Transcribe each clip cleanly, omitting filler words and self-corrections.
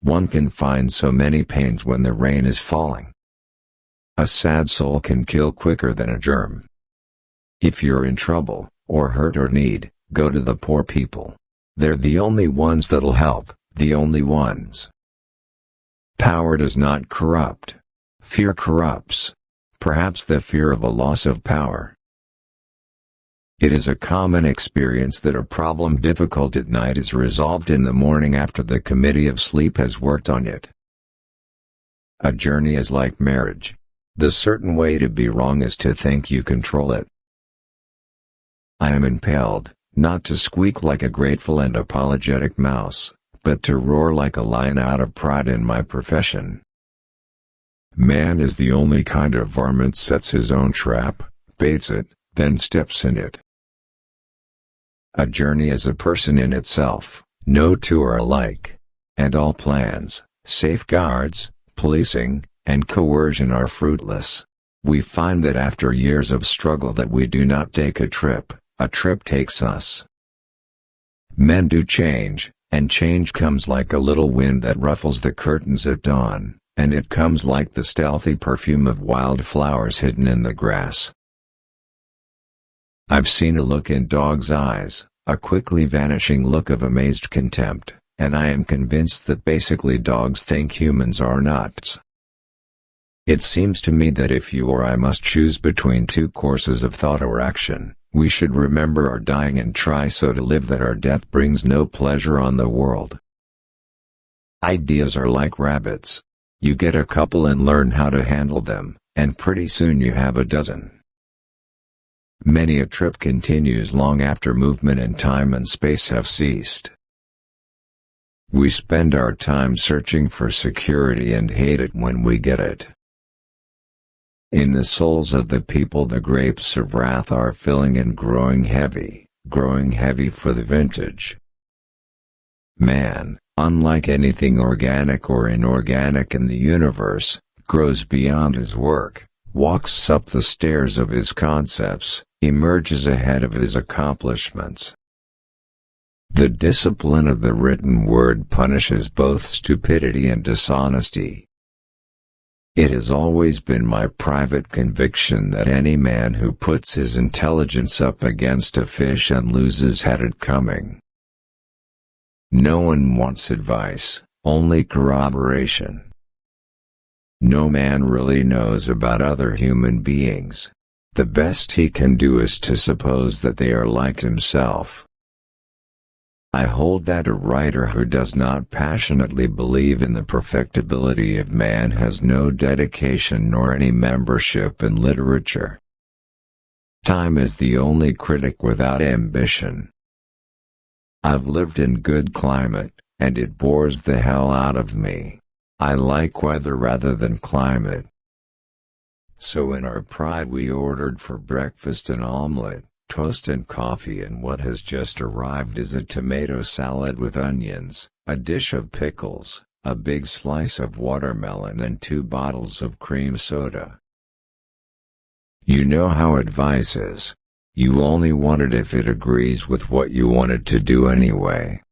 One can find so many pains when the rain is falling. A sad soul can kill quicker than a germ. If you're in trouble, or hurt or need, go to the poor people. They're the only ones that'll help, the only ones. Power does not corrupt. Fear corrupts. Perhaps the fear of a loss of power. It is a common experience that a problem difficult at night is resolved in the morning after the committee of sleep has worked on it. A journey is like marriage. The certain way to be wrong is to think you control it. I am impelled, not to squeak like a grateful and apologetic mouse, but to roar like a lion out of pride in my profession. Man is the only kind of varmint sets his own trap, baits it, then steps in it. A journey is a person in itself, no two are alike. And all plans, safeguards, policing, and coercion are fruitless. We find that after years of struggle that we do not take a trip takes us. Men do change, and change comes like a little wind that ruffles the curtains at dawn, and it comes like the stealthy perfume of wildflowers hidden in the grass. I've seen a look in dogs' eyes, a quickly vanishing look of amazed contempt, and I am convinced that basically dogs think humans are nuts. It seems to me that if you or I must choose between two courses of thought or action, we should remember our dying and try so to live that our death brings no pleasure on the world. Ideas are like rabbits. You get a couple and learn how to handle them, and pretty soon you have a dozen. Many a trip continues long after movement and time and space have ceased. We spend our time searching for security and hate it when we get it. In the souls of the people the grapes of wrath are filling and growing heavy for the vintage. Man, unlike anything organic or inorganic in the universe, grows beyond his work, walks up the stairs of his concepts, emerges ahead of his accomplishments. The discipline of the written word punishes both stupidity and dishonesty. It has always been my private conviction that any man who puts his intelligence up against a fish and loses had it coming. No one wants advice, only corroboration. No man really knows about other human beings. The best he can do is to suppose that they are like himself. I hold that a writer who does not passionately believe in the perfectibility of man has no dedication nor any membership in literature. Time is the only critic without ambition. I've lived in good climate, and it bores the hell out of me. I like weather rather than climate. So in our pride we ordered for breakfast an omelette, toast and coffee, and what has just arrived is a tomato salad with onions, a dish of pickles, a big slice of watermelon and 2 bottles of cream soda. You know how advice is. You only want it if it agrees with what you wanted to do anyway.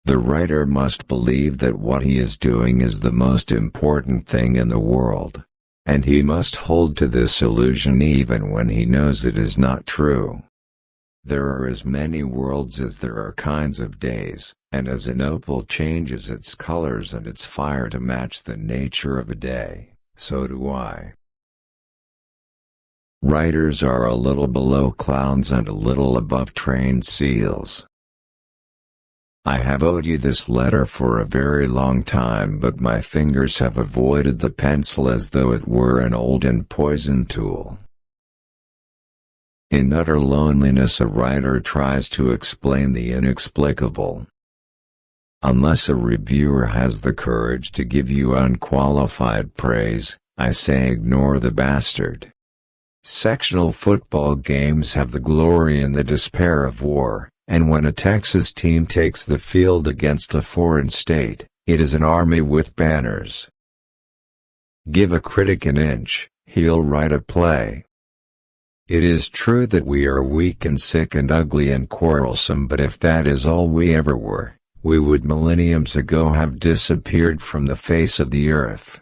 The writer must believe that what he is doing is the most important thing in the world. And he must hold to this illusion even when he knows it is not true. There are as many worlds as there are kinds of days, and as an opal changes its colors and its fire to match the nature of a day, so do I. Writers are a little below clowns and a little above trained seals. I have owed you this letter for a very long time, but my fingers have avoided the pencil as though it were an old and poisoned tool. In utter loneliness a writer tries to explain the inexplicable. Unless a reviewer has the courage to give you unqualified praise, I say ignore the bastard. Sectional football games have the glory and the despair of war. And when a Texas team takes the field against a foreign state, it is an army with banners. Give a critic an inch, he'll write a play. It is true that we are weak and sick and ugly and quarrelsome, but if that is all we ever were, we would millenniums ago have disappeared from the face of the earth.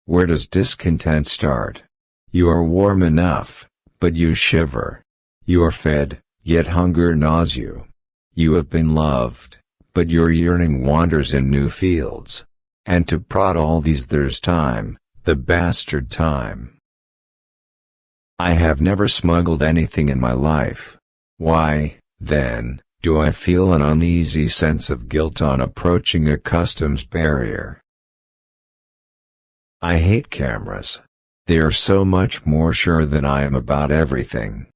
Where does discontent start? You are warm enough, but you shiver. You are fed, yet hunger gnaws you. You have been loved, but your yearning wanders in new fields. And to prod all these there's time, the bastard time. I have never smuggled anything in my life. Why, then, do I feel an uneasy sense of guilt on approaching a customs barrier? I hate cameras. They are so much more sure than I am about everything.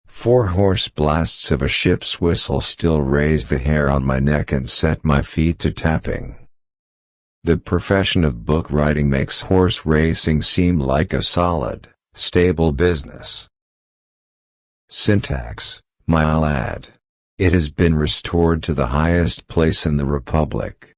4 hoarse blasts of a ship's whistle still raise the hair on my neck and set my feet to tapping. The profession of book writing makes horse racing seem like a solid, stable business. Syntax, my lad. It has been restored to the highest place in the Republic.